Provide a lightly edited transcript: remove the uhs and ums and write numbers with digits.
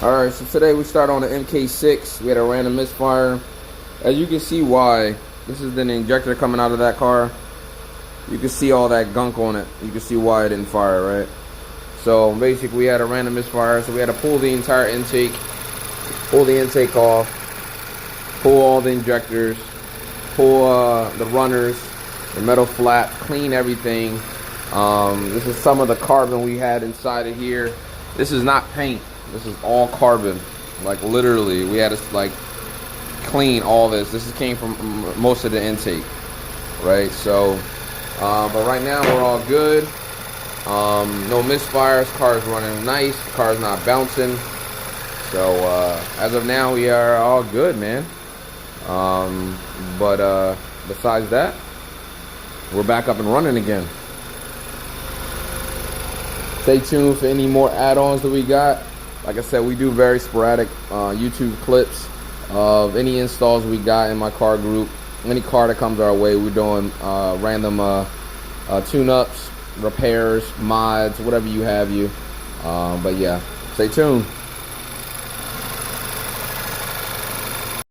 Alright, so today we start on the Mk6. We had a random misfire. As you can see why, this is the injector coming out of that car. You can see all that gunk on it. You can see why it didn't fire, right? So basically we had a random misfire, so we had to pull the entire intake, pull the intake off, pull all the injectors, pull the runners, the metal flap, clean everything. This is some of the carbon we had inside of here. This is not paint. This is all carbon. Like literally, we had to like clean all this. This came from most of the intake, right? So, but right now we're all good. No misfires. Car's running nice. The car's not bouncing. So as of now, we are all good, man. But besides that, we're back up and running again. Stay tuned for any more add-ons that we got. Like I said, we do very sporadic YouTube clips of any installs we got in my car group. Any car that comes our way, we're doing random tune-ups, repairs, mods, whatever you have. But yeah, stay tuned.